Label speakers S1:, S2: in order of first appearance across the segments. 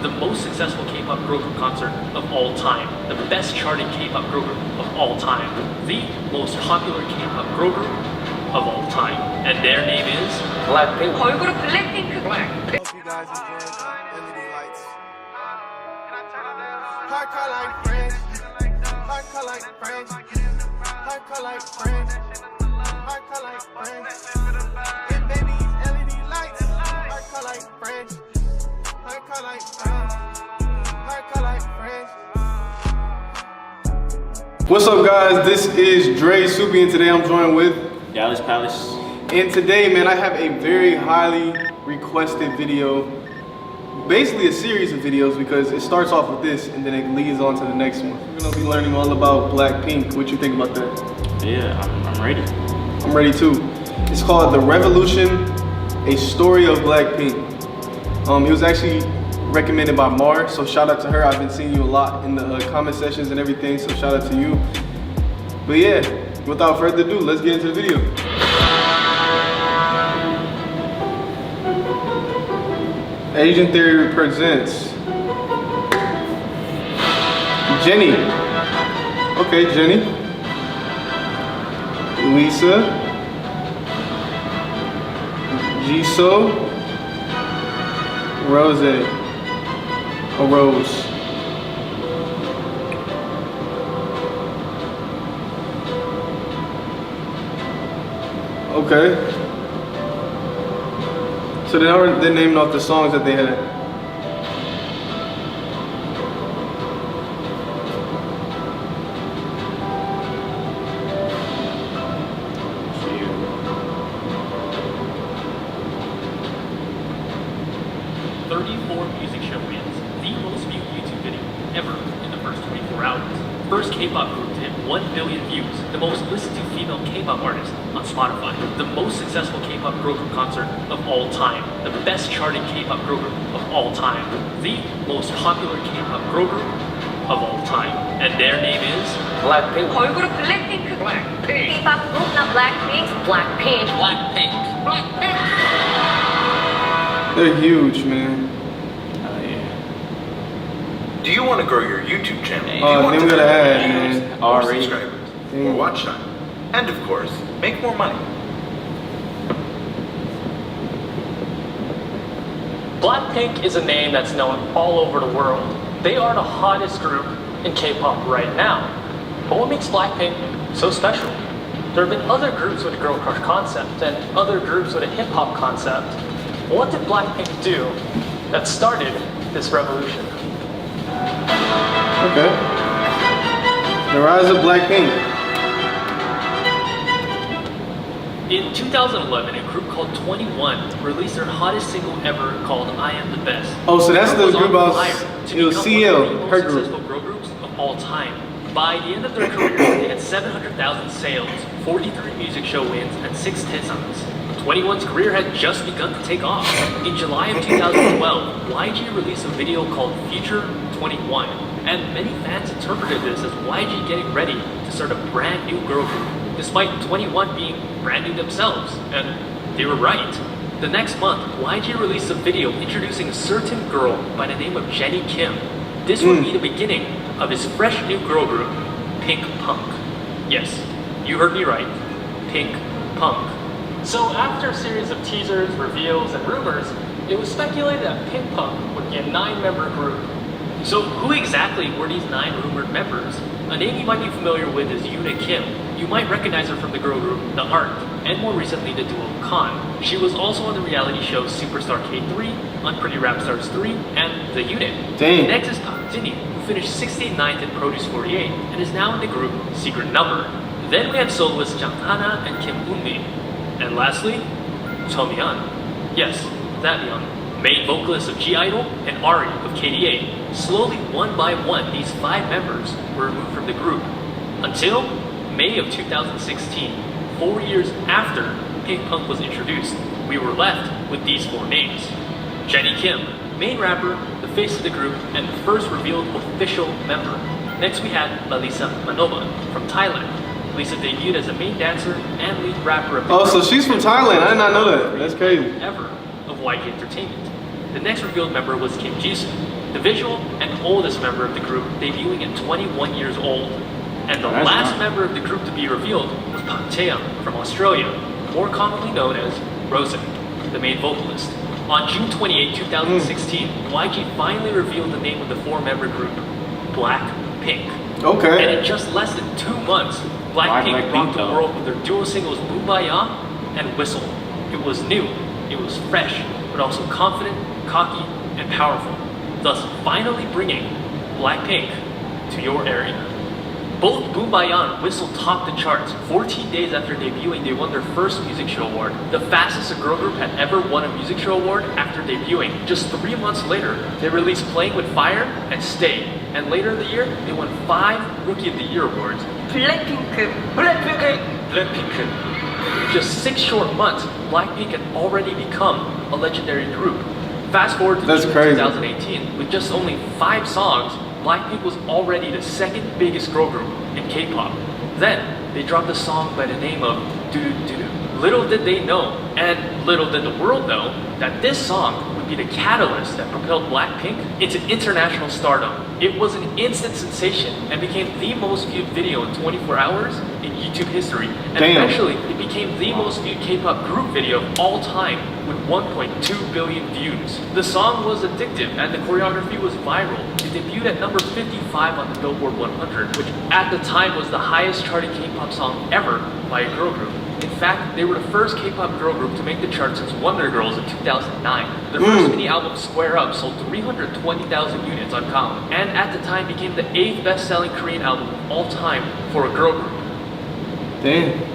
S1: the most successful K-pop girl group concert of all time, the best charting K-pop girl group of all time, the most popular K-pop girl group of all time, and their name is Blackpink.
S2: 걸그룹 블랙핑크.
S3: Hope you guys enjoyed the LED lights. Heart color like French. Heart color like French. Heart color like French. Heart color like French. And baby, LED lights. Heart color like French. Heart color like French. Heart color like French.
S4: What's up, guys? This is Dre Soupy, and today I'm joined with
S5: Dallas Palace.
S4: And today, man, I have a very highly requested video. Basically a series of videos because it starts off with this and then it leads on to the next one. We're gonna be learning all about Blackpink. What you think about that?
S5: Yeah, I'm ready.
S4: I'm ready too. It's called The Revolution, A Story of Blackpink. It was actually recommended by Mar, so shout out to her. I've been seeing you a lot in the comment sections and everything, so shout out to you. But yeah, without further ado, let's get into the video. Asian Theory presents Jennie. Okay, Jennie. Lisa. Jisoo. Rose. A Rose. Okay. So they're naming off the songs that they had.
S1: Music show wins the most viewed YouTube video ever in the first 24 hours. First K-pop group to hit 1 billion views. The most listened to female K-pop artist on Spotify. The most successful K-pop girl group concert of all time. The best charting K-pop girl group of all time. The most popular K-pop girl group of all time. And their name is
S2: Blackpink. 걸그룹 블랙핑크. Blackpink. K-pop group, not Blackpink. Blackpink.
S1: Blackpink.
S2: Blackpink.
S4: They're huge, man.
S6: Do you want to grow your YouTube channel? Do you
S4: Oh,
S6: want
S4: then we
S6: to
S4: gotta
S6: grow
S4: add,
S6: views,
S4: man.
S6: more
S5: Already.
S6: subscribers, more watch time, and of course, make more money?
S1: Blackpink is a name that's known all over the world. They are the hottest group in K-pop right now. But what makes Blackpink so special? There have been other groups with a girl crush concept and other groups with a hip-hop concept. What did Blackpink do that started this revolution?
S4: Okay. The Rise of Blackpink.
S1: In 2011, a group called 21 released their hottest single ever called I Am the Best.
S4: Oh, so that's the group I was,
S1: fire to
S4: it was
S1: become
S4: CL,
S1: one of the
S4: her
S1: most
S4: group.
S1: successful girl groups of all time. By the end of their career, they had 700,000 sales, 43 music show wins, and 6 hit songs. 21's career had just begun to take off. In July of 2012, YG released a video called Future 21, and many fans interpreted this as YG getting ready to start a brand new girl group, despite 21 being brand new themselves, and they were right. The next month, YG released a video introducing a certain girl by the name of Jennie Kim. This would be the beginning of his fresh new girl group, Pink Punk. Yes, you heard me right, Pink Punk. So after a series of teasers, reveals, and rumors, it was speculated that Pink Punk would be a 9-member group. So who exactly were these 9 rumored members? A name you might be familiar with is Yoona Kim. You might recognize her from the girl group The Ark, and more recently the duo Khan. She was also on the reality shows Superstar K3, Unpretty Rap Stars 3, and The Unit.
S4: Dang.
S1: Next is Park Jinhee, who finished 69th in Produce 48, and is now in the group Secret Number. Then we have soloists Jang Hana and Kim Eunmi. And lastly, Cheon. Yes, that young. Main vocalist of G-Idol and Ari of KDA. Slowly, one by one, these 5 members were removed from the group. Until May of 2016, 4 years after Pink Punk was introduced, we were left with these 4 names. Jennie Kim, main rapper, the face of the group, and the first revealed official member. Next we had Melissa Manova from Thailand. Lisa debuted as a main dancer and lead rapper of the
S4: Oh,
S1: group.
S4: so she's from Thailand. I did not know that. That's crazy.
S1: Ever of YG Entertainment. The next revealed member was Kim Jisoo, the visual and oldest member of the group, debuting at 21 years old. And the
S5: That's
S1: last
S5: young.
S1: member of the group to be revealed was Park Chae-young from Australia, more commonly known as Rosen, the main vocalist. On June 28, 2016, YG finally revealed the name of the four-member group, Blackpink.
S4: Okay.
S1: And in just less than 2 months, Blackpink
S5: Blackpink,
S1: rocked the
S5: though?
S1: world with their duo singles Kumbaya and Whistle. It was new, it was fresh, but also confident, cocky, and powerful, thus finally bringing Blackpink to your area. Both Kumbaya and Whistle topped the charts. 14 days after debuting, they won their first music show award, the fastest a girl group had ever won a music show award after debuting. Just 3 months later, they released Playing with Fire and Stay, and later in the year, they won 5 Rookie of the Year awards.
S2: 블랙핑크.
S1: Blackpink. In just 6 short months, Blackpink had already become a legendary group. Fast forward to
S4: That's
S1: June
S4: crazy.
S1: 2018, with just only 5 songs, Blackpink was already the second biggest girl group in K-pop. Then, they dropped a song by the name of Doo Doo Doo Doo. Little did they know, and little did the world know, that this song would be the catalyst that propelled Blackpink into international stardom. It was an instant sensation and became the most viewed video in 24 hours in YouTube history. And
S4: Damn.
S1: eventually, it became the most viewed K-pop group video of all time with 1.2 billion views. The song was addictive and the choreography was viral. It debuted at number 55 on the Billboard 100, which at the time was the highest charting K-pop song ever by a girl group. In fact, they were the first K-pop girl group to make the chart since Wonder Girls in 2009. Their first mini album, Square Up, sold 320,000 units on Count, and at the time became the 8th best-selling Korean album of all time for a girl group.
S4: Damn.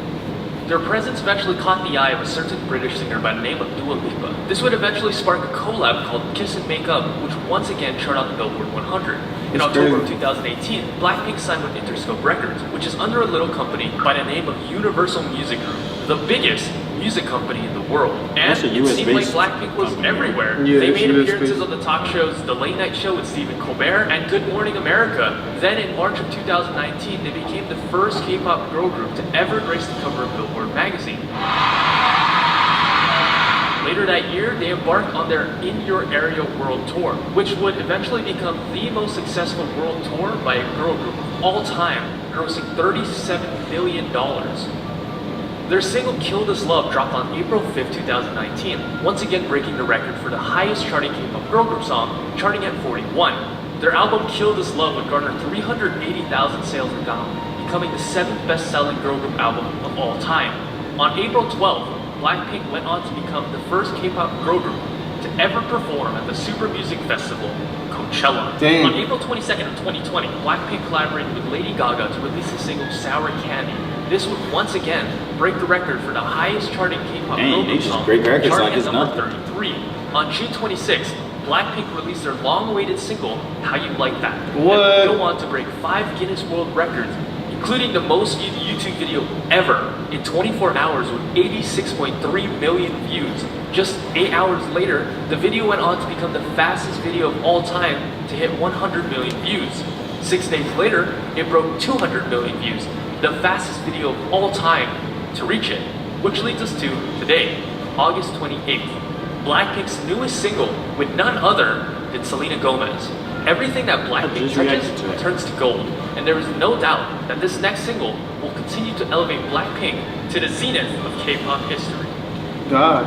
S1: Their presence eventually caught the eye of a certain British singer by the name of Dua Lipa. This would eventually spark a collab called Kiss and Make Up, which once again charted on the Billboard 100. In
S4: That's
S1: October of
S4: crazy.
S1: 2018, Blackpink signed with Interscope Records, which is under a little company by the name of Universal Music Group, the biggest music company in the world. And
S5: That's a
S1: it seemed like
S5: US-based
S1: Blackpink was
S5: company.
S1: everywhere.
S4: Yeah,
S1: They
S4: it's
S1: made
S4: US-based.
S1: appearances on the talk shows The Late Night Show with Stephen Colbert and Good Morning America. Then in March of 2019, they became the first K-pop girl group to ever grace the cover of Billboard magazine. Later that year, they embarked on their In Your Area World Tour, which would eventually become the most successful world tour by a girl group of all time, grossing $37 million. Their single Kill This Love dropped on April 5th, 2019, once again breaking the record for the highest charting K-pop girl group song, charting at 41. Their album Kill This Love would garner 380,000 sales in Ghana, becoming the 7th best-selling girl group album of all time. On April 12th, Blackpink went on to become the first K-pop girl group to ever perform at the Super Music Festival, Coachella.
S4: Damn.
S1: On April 22nd of 2020, Blackpink collaborated with Lady Gaga to release the single Sour Candy. This would once again break the record for the highest charting K-pop
S5: Dang,
S1: girl
S5: they
S1: group
S5: just
S1: song,
S5: break records
S1: charting
S5: like
S1: at
S5: it's
S1: number
S5: nothing.
S1: 33. On June 26th, Blackpink released their long-awaited single, How You Like That.
S4: What?
S1: And would go on to break 5 Guinness World Records, including the most viewed YouTube video ever in 24 hours with 86.3 million views. Just 8 hours later, the video went on to become the fastest video of all time to hit 100 million views. 6 days later, it broke 200 million views, the fastest video of all time to reach it. Which leads us to today, August 28th, Blackpink's newest single with none other than Selena Gomez. Everything that Blackpink
S5: just
S1: touches
S5: reacted to it.
S1: turns to gold, and there is no doubt that this next single will continue to elevate Blackpink to the zenith of K-pop history.
S4: God.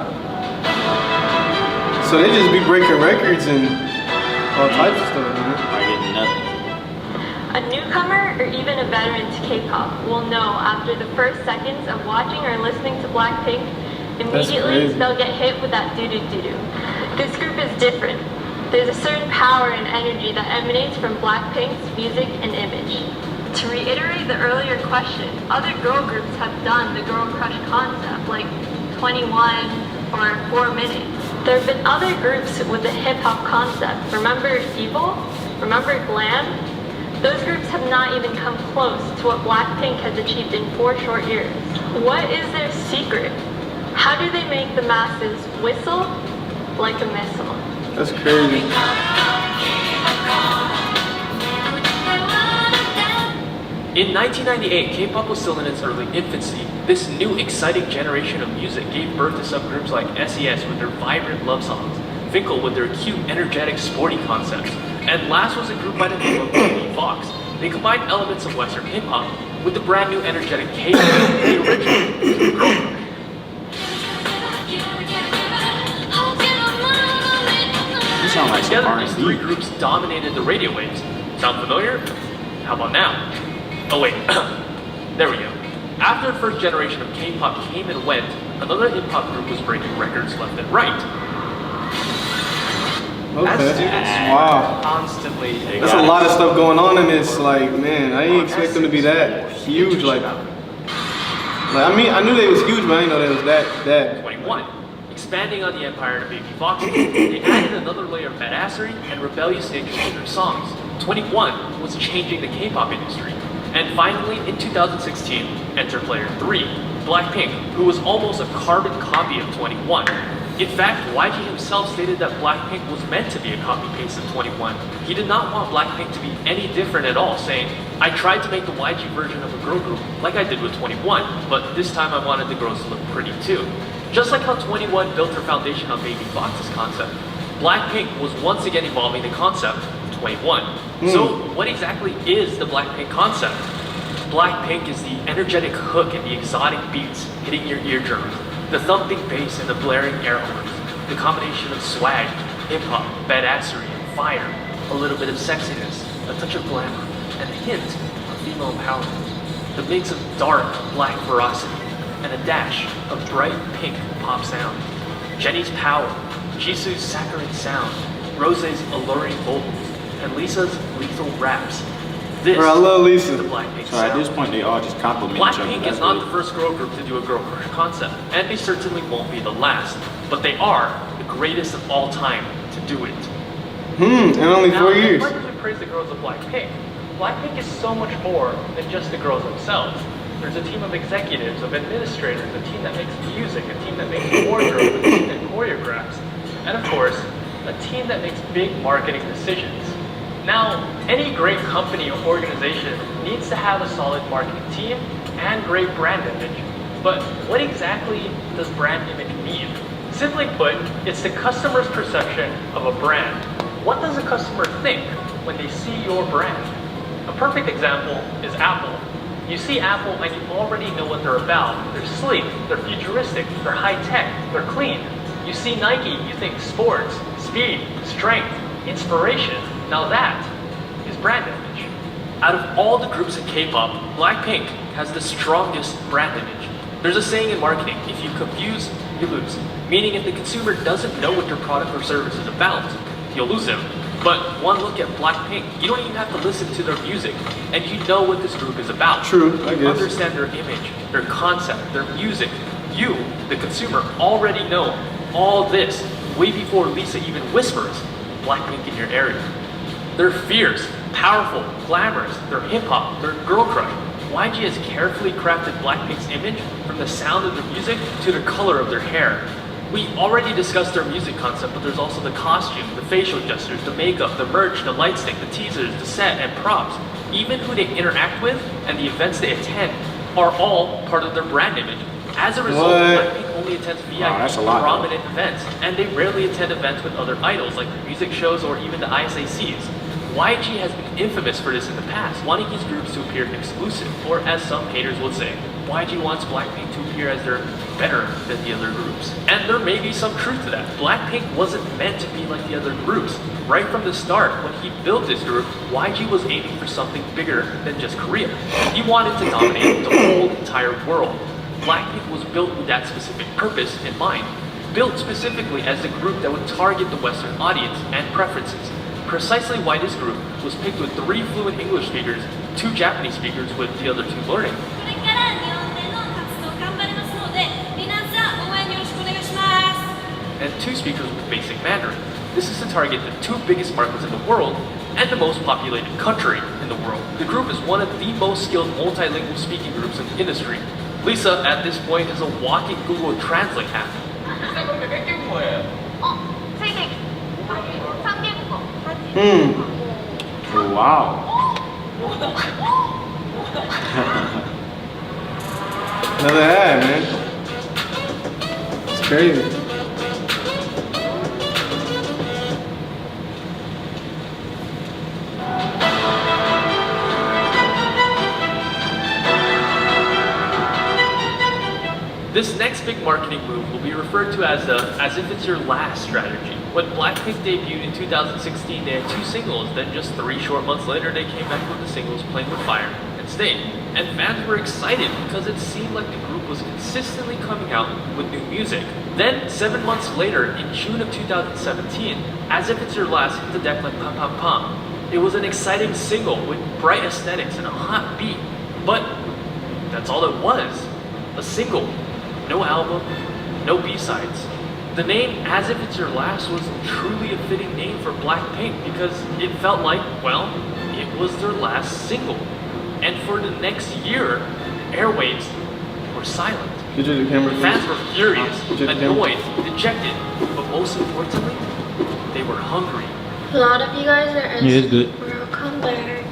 S4: So they just be breaking records and all types of stuff, man.
S5: I get nothing.
S2: A newcomer or even a veteran to K-pop will know after the first seconds of watching or listening to Blackpink, immediately
S4: crazy.
S2: they'll get hit with that doo-doo-doo-doo. This group is different. There's a certain power and energy that emanates from Blackpink's music and image. To reiterate the earlier question, other girl groups have done the girl crush concept, like 21 or 4 Minutes. There have been other groups with the hip-hop concept. Remember Evil? Remember Glam? Those groups have not even come close to what Blackpink has achieved in 4 short years. What is their secret? How do they make the masses whistle like a missile?
S4: That's crazy.
S1: In 1998, K-pop was still in its early infancy. This new, exciting generation of music gave birth to subgroups like SES with their vibrant love songs. Finkel with their cute, energetic, sporty concepts, and last was a group by the name of Baby Fox. They combined elements of Western hip-hop with the brand new energetic K-pop, the original girl group.
S5: You sound like some
S1: Together, these three
S5: R&B.
S1: groups dominated the radio waves. Sound familiar? How about now? Oh wait, there we go. After the first generation of K-pop came and went, another hip-hop group was breaking records left and right.
S4: Okay.
S7: As students,
S4: Wow.
S7: constantly.
S4: That's a lot of stuff going on in this. Like, man, I didn't expect them to be that huge. Like I mean, I knew they was huge, but I didn't know they was that.
S1: 21. Expanding on the empire of Baby Fox, they added another layer of badassery and rebellious nature to their songs. 21 was changing the K-pop industry. And finally, in 2016, enter player 3, Blackpink, who was almost a carbon copy of 21. In fact, YG himself stated that Blackpink was meant to be a copy-paste of 21. He did not want Blackpink to be any different at all, saying, I tried to make the YG version of a girl group like I did with 21, but this time I wanted the girls to look pretty too. Just like how 21 built her foundation on Baby Fox's concept, Blackpink was once again evolving the concept of 21. So what exactly is the Blackpink concept? Blackpink is the energetic hook and the exotic beats hitting your eardrums, the thumping bass and the blaring air horns, the combination of swag, hip-hop, badassery, and fire, a little bit of sexiness, a touch of glamour, and a hint of female empowerment, the mix of dark black ferocity, and a dash of bright pink pop sound. Jennie's power, Jisoo's saccharine sound, Rose's alluring vocals, and Lisa's lethal raps. This
S4: Bro, I love Lisa.
S1: is the Blackpink
S5: So at
S1: sound.
S5: this point, they all just compliment each other.
S1: Blackpink
S5: That's
S1: is not
S5: good.
S1: the first girl group to do a girl crush concept, and they certainly won't be the last, but they are the greatest of all time to do it.
S4: And only
S1: Now,
S4: 4 years.
S1: I'd like to praise the girls of Blackpink. Blackpink is so much more than just the girls themselves. There's a team of executives, of administrators, a team that makes music, a team that makes wardrobe, a team that choreographs, and of course, a team that makes big marketing decisions. Now, any great company or organization needs to have a solid marketing team and great brand image. But what exactly does brand image mean? Simply put, it's the customer's perception of a brand. What does a customer think when they see your brand? A perfect example is Apple. You see Apple and you already know what they're about. They're sleek, they're futuristic, they're high-tech, they're clean. You see Nike, you think sports, speed, strength, inspiration. Now that is brand image. Out of all the groups in K-pop, Blackpink has the strongest brand image. There's a saying in marketing, if you confuse, you lose. Meaning if the consumer doesn't know what your product or service is about, you'll lose them. But one look at Blackpink, you don't even have to listen to their music, and you know what this group is about.
S4: True, I
S1: You
S4: guess.
S1: understand their image, their concept, their music. You, the consumer, already know all this way before Lisa even whispers Blackpink in your area. They're fierce, powerful, glamorous, they're hip-hop, they're girl crush. YG has carefully crafted Blackpink's image from the sound of their music to the color of their hair. We already discussed their music concept, but there's also the costume, the facial gestures, the makeup, the merch, the light stick, the teasers, the set, and props. Even who they interact with and the events they attend are all part of their brand image. As a result,
S4: What?
S1: Blackpink only attends VIP
S5: that's a lot.
S1: prominent events, and they rarely attend events with other idols like the music shows or even the ISACs. YG has been infamous for this in the past, wanting his groups to appear exclusive, or as some haters would say, YG wants Blackpink to appear as they're better than the other groups. And there may be some truth to that. Blackpink wasn't meant to be like the other groups. Right from the start, when he built this group, YG was aiming for something bigger than just Korea. He wanted to dominate the whole entire world. Blackpink was built with that specific purpose in mind. Built specifically as the group that would target the Western audience and preferences. Precisely why this group was picked with 3 fluent English speakers, 2 Japanese speakers with the other 2 learning,
S8: これから日本での活動頑張りますので皆さん応援よろしくお願いします
S1: and 2 speakers with basic Mandarin. This is to target the 2 biggest markets in the world and the most populated country in the world. The group is one of the most skilled multilingual speaking groups in the industry. Lisa, at this point, is a walking Google Translate app.
S2: あ、ついてき300個
S5: Oh, wow.
S4: Another ad, man. It's crazy.
S1: This next big marketing move will be referred to as the "as if it's your last" strategy. When Blackpink debuted in 2016, they had 2 singles. Then just 3 short months later, they came back with the singles "Playing with Fire" and "Stay." And fans were excited because it seemed like the group was consistently coming out with new music. Then 7 months later, in June of 2017, "As If It's Your Last" hit the deck like pam pam pam. It was an exciting single with bright aesthetics and a hot beat, but that's all it was. A single. No album, no B-sides. The name "As If It's Your Last" was truly a fitting name for Blackpink because it felt like, well, it was their last single. And for the next year, airwaves were silent. Fans were furious, annoyed, dejected, but most importantly, they were hungry.
S2: A lot of you guys are asking
S5: it's good.
S2: for a comeback.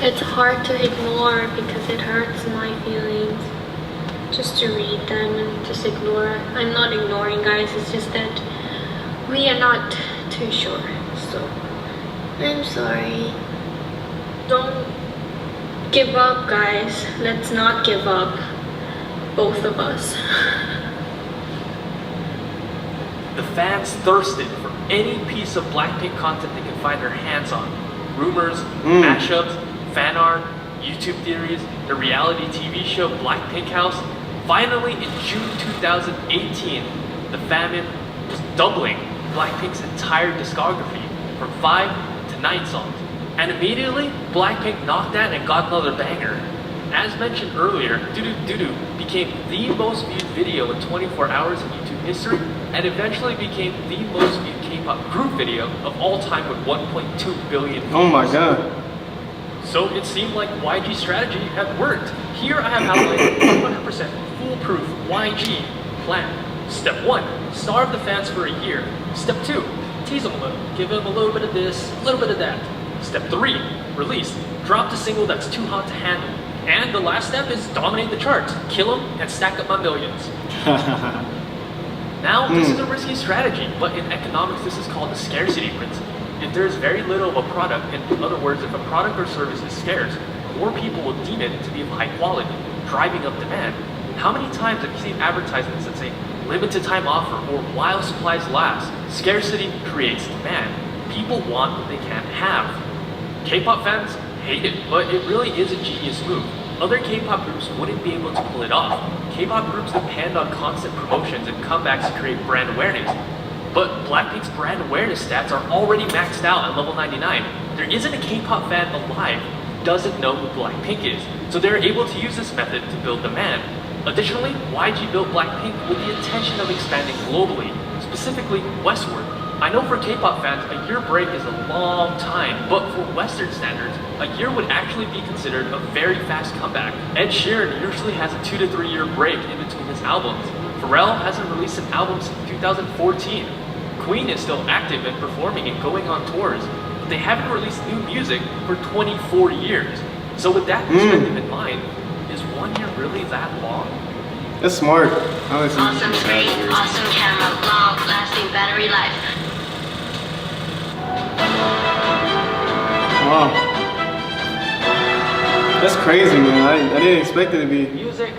S2: It's hard to ignore because it hurts my feelings. Just to read them and just ignore. I'm not ignoring, guys, it's just that we are not too sure. So I'm sorry. Don't give up, guys. Let's not give up. Both of us.
S1: The fans thirsted for any piece of Blackpink content they could find their hands on. Rumors, mashups, fan art, YouTube theories, the reality TV show Blackpink House. Finally, in June 2018, the famine was doubling Blackpink's entire discography from 5 to 9 songs. And immediately, Blackpink knocked that and got another banger. As mentioned earlier, Doo Doo Doo Doo became the most viewed video in 24 hours in YouTube history, and eventually became the most viewed K-pop group video of all time with 1.2 billion views.
S4: Oh my god.
S1: So it seemed like YG's strategy had worked. Here I have outlined 100% foolproof YG plan. Step 1, starve the fans for a year. Step 2, tease them a little. Give them a little bit of this, a little bit of that. Step 3, release. Drop the single that's too hot to handle. And the last step is dominate the charts. Kill them and stack up my millions. Now, this is a risky strategy, but in economics this is called the scarcity principle. If there's very little of a product, in other words, if a product or service is scarce, more people will deem it to be of high quality, driving up demand. How many times have you seen advertisements that say, limited time offer, or while supplies last? Scarcity creates demand. People want what they can't have. K-pop fans hate it, but it really is a genius move. Other K-pop groups wouldn't be able to pull it off. K-pop groups depend on constant promotions and comebacks to create brand awareness. But Blackpink's brand awareness stats are already maxed out at level 99. There isn't a K-pop fan alive who doesn't know who Blackpink is, so they're able to use this method to build demand. Additionally, YG built Blackpink with the intention of expanding globally, specifically westward. I know for K-pop fans, a year break is a long time, but for Western standards, a year would actually be considered a very fast comeback. Ed Sheeran usually has a 2 to 3 year break in between his albums. Pharrell hasn't released an album since 2014. Queen is still active and performing and going on tours, but they haven't released new music for 24 years. So with that perspective in mind, is 1 year really that long?
S4: That's smart, honestly.
S7: Awesome screen, awesome camera, long-lasting battery life.
S4: Wow. That's crazy, man. I didn't expect it to be.
S1: Music,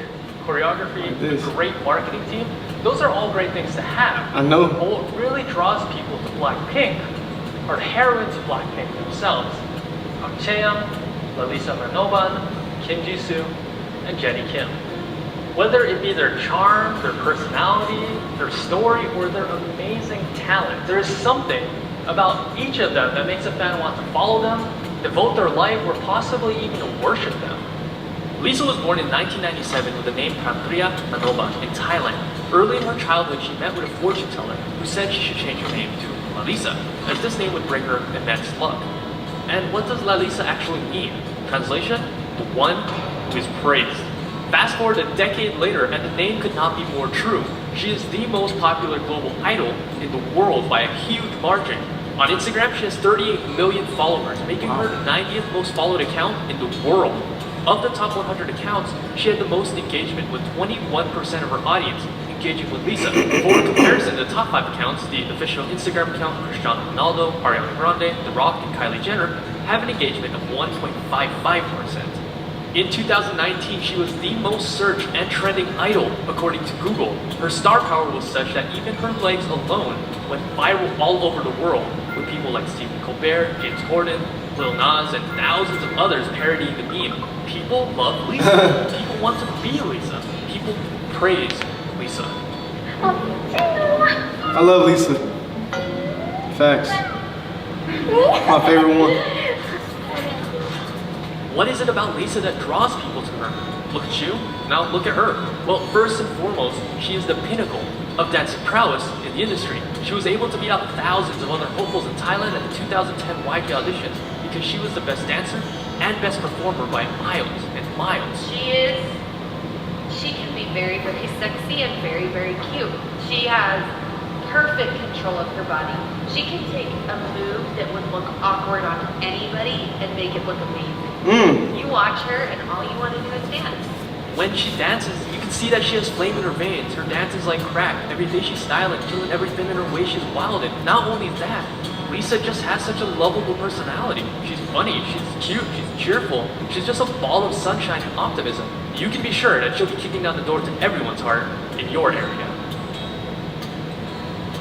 S1: choreography,
S4: Like this.
S1: a great marketing team, those are all great things to have.
S4: I know.
S1: But what really draws people to Blackpink are heroines of Blackpink themselves. Park Chaeyoung, Lalisa Manoban, Kim Jisoo, and Jennie Kim. Whether it be their charm, their personality, their story, or their amazing talent, there is something about each of them that makes a fan want to follow them, devote their life, or possibly even worship them. Lisa was born in 1997 with the name Prampriya Manoban in Thailand. Early in her childhood, she met with a fortune teller who said she should change her name to Lalisa, as this name would bring her immense luck. And what does Lalisa actually mean? Translation? The one who is praised. Fast forward a decade later, and the name could not be more true. She is the most popular global idol in the world by a huge margin. On Instagram, she has 38 million followers, making her the 90th most followed account in the world. Of the top 100 accounts, she had the most engagement, with 21% of her audience engaging with Lisa. For comparison, the top 5 accounts, the official Instagram account, Cristiano Ronaldo, Ariana Grande, The Rock, and Kylie Jenner, have an engagement of 1.55%. In 2019, she was the most searched and trending idol according to Google. Her star power was such that even her legs alone went viral all over the world, with people like Stephen Colbert, James Corden, Lil Nas, and thousands of others parodying the meme. People love Lisa. People want to be Lisa. People praise Lisa.
S4: I love Lisa. Facts. My favorite one.
S1: What is it about Lisa that draws people to her? Look at you, now look at her. Well, first and foremost, she is the pinnacle of dancing prowess in the industry. She was able to beat out thousands of other hopefuls in Thailand at the 2010 YG auditions because she was the best dancer and best performer by miles and miles.
S9: She can be very, very sexy and very, very cute. She has perfect control of her body. She can take a move that would look awkward on anybody and make it look amazing. You watch her and all you want to do is dance.
S1: When she dances, you can see that she has flame in her veins. Her dance is like crack. Every day she's styling, killing everything in her way. She's wild, and not only that, Lisa just has such a lovable personality. She's funny, she's cute, she's cheerful. She's just a ball of sunshine and optimism. You can be sure that she'll be kicking down the door to everyone's heart in your area.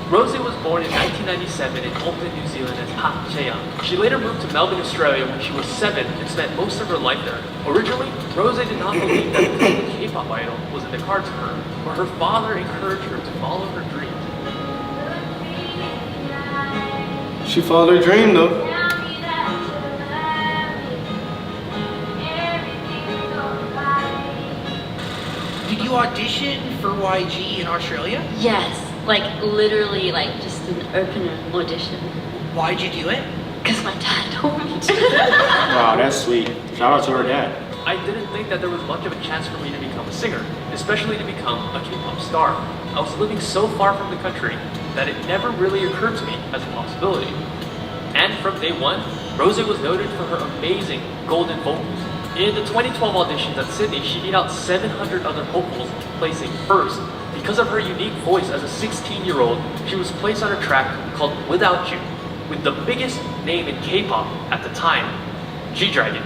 S1: Rosie was born in 1997 in Auckland, New Zealand as Ha Cheong. She later moved to Melbourne, Australia when she was 7 and spent most of her life there. Originally, Rosie did not believe that becoming a K-pop idol was in the cards for her, but her father encouraged her to follow her dreams.
S4: She followed her dream though.
S10: Did you audition for YG in Australia?
S11: Yes, like literally like just an open audition.
S10: Why'd you do it?
S11: Because my dad told me to.
S5: Wow, that's sweet. Shout out to her dad.
S1: I didn't think that there was much of a chance for me to become a singer, especially to become a K-pop star. I was living so far from the country that it never really occurred to me as a possibility. And from day one, Rosie was noted for her amazing golden vocals. In the 2012 auditions at Sydney, she beat out 700 other hopefuls, placing first. Because of her unique voice as a 16-year-old, she was placed on a track called Without You, with the biggest name in K-pop at the time, G-Dragon.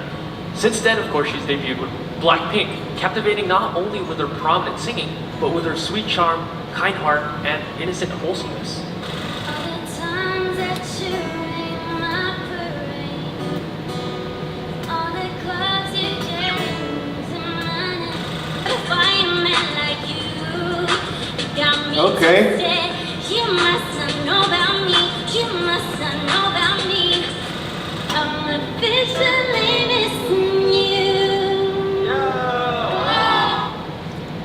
S1: Since then, of course, she's debuted with Blackpink, captivating not only with her prominent singing, but with her sweet charm, kind heart, and innocent wholesomeness.
S4: Okay.
S8: You mustn't know about me. You mustn't know about me. I'm officially missing you.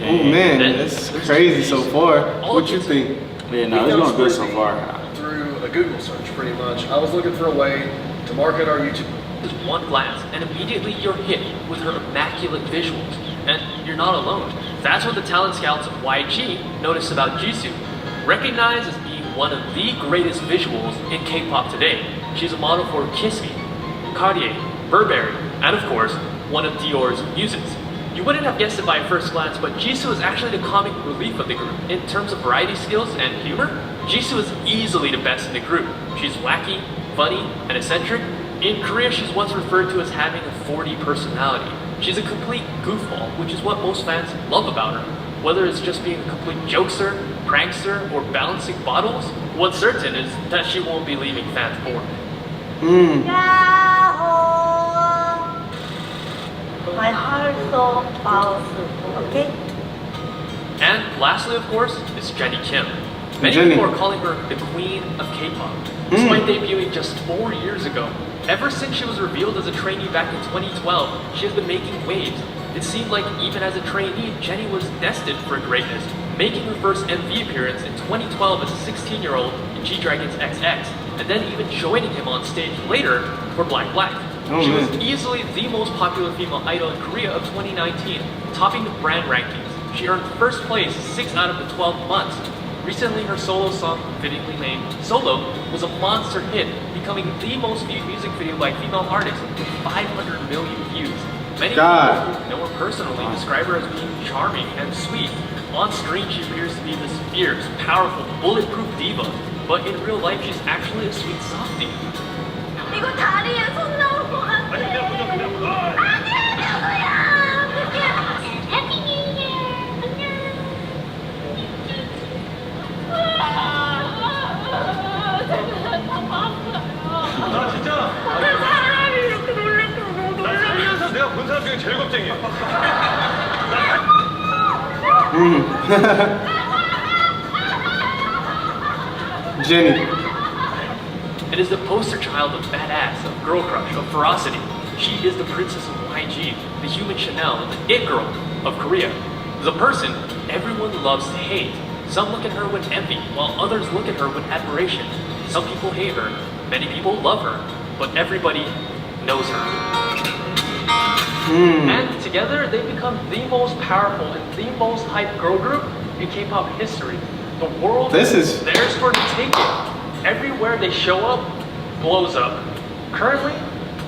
S4: Oh man, that's crazy so far. What you think?
S5: Yeah, no, it's going good so far.
S12: Through a Google search, pretty much. I was looking for a way to market our YouTube.
S1: Just one glance, and immediately you're hit with her immaculate visuals. And you're not alone. That's what the talent scouts of YG noticed about Jisoo. Recognized as being one of the greatest visuals in K-pop today. She's a model for Kiss Me, Cartier, Burberry, and of course, one of Dior's muses. You wouldn't have guessed it by first glance, but Jisoo is actually the comic relief of the group. In terms of variety skills and humor, Jisoo is easily the best in the group. She's wacky, funny, and eccentric. In Korea, she's once referred to as having a 40 personality. She's a complete goofball, which is what most fans love about her. Whether it's just being a complete jokester, prankster, or balancing bottles, what's certain is that she won't be leaving fans bored.
S11: My heart is so powerful, okay?
S1: And lastly, of course, is Jennie Kim. Many
S4: Jennie.
S1: people are calling her the queen of K-pop. Despite debuting just 4 years ago, ever since she was revealed as a trainee back in 2012, she has been making waves. It seemed like even as a trainee, Jennie was destined for greatness, making her first MV appearance in 2012 as a 16-year-old in G-Dragon's XX, and then even joining him on stage later for Black Black. She was easily the most popular female idol in Korea of 2019, topping the brand rankings. She earned first place 6 out of the 12 months. Recently, her solo song, fittingly named Solo, was a monster hit, becoming the most viewed music video by female artists with 500 million views. Many people who know her personally describe her as being charming and sweet. On screen, she appears to be this fierce, powerful, bulletproof diva, but in real life, she's actually a sweet softie.
S2: 이거 다리에 손 나올 것 같아. 아니야, 누구야?
S13: 나 진짜
S2: 어떤 사람이 이렇게 놀랬다고
S13: 나 살면서 내가 본 사람 중에 제일 겁쟁이야.
S4: Jenny.
S1: It is the poster child of badass, of girl crush, of ferocity. She is the princess of YG, the human Chanel, the it girl of Korea. The person everyone loves to hate. Some look at her with envy, while others look at her with admiration. Some people hate her, many people love her, but everybody knows her. And together they become the most powerful and the most hyped girl group in K-pop history. The world is theirs for the taking. Everywhere they show up, blows up. Currently,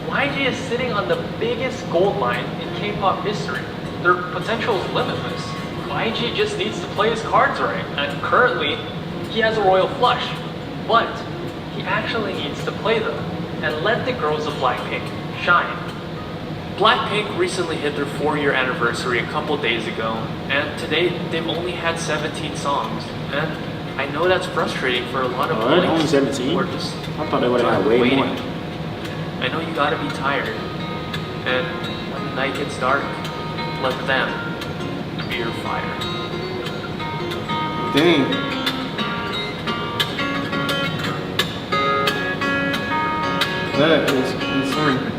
S1: YG is sitting on the biggest gold mine in K-pop history. Their potential is limitless. YG just needs to play his cards right, and currently, he has a royal flush. But he actually needs to play them and let the girls of Blackpink shine. Blackpink recently hit their 4-year anniversary a couple days ago, and today they've only had 17 songs. And I know that's frustrating for a lot of
S5: only 17?
S1: who are just
S5: I thought they would have had way
S1: waiting.
S5: more.
S1: I know you gotta be tired, and when the night gets dark, let them be your fire.
S4: Dang. That is insane.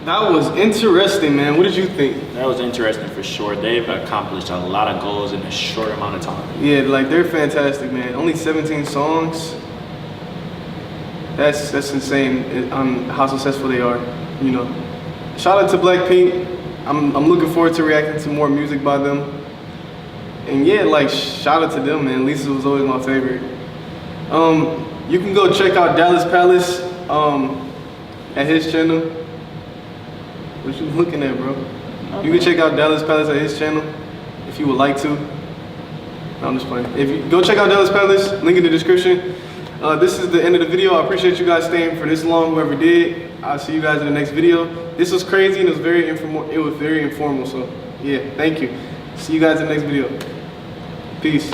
S4: That was interesting, man. What did you think?
S5: That was interesting for sure. They've accomplished a lot of goals in a short amount of time.
S4: Yeah, like they're fantastic, man. Only 17 songs. That's insane on how successful they are, you know. Shout out to Blackpink. I'm looking forward to reacting to more music by them. And yeah, like shout out to them, man. Lisa was always my favorite. You can go check out Dallas Palace at his channel. What you looking at, bro? Okay. You can check out Dallas Palace at his channel if you would like to. No, I'm just playing. If you go check out Dallas Palace, link in the description. This is the end of the video. I appreciate you guys staying for this long, whoever did. I'll see you guys in the next video. This was crazy and it was very informal. So yeah, thank you. See you guys in the next video. Peace.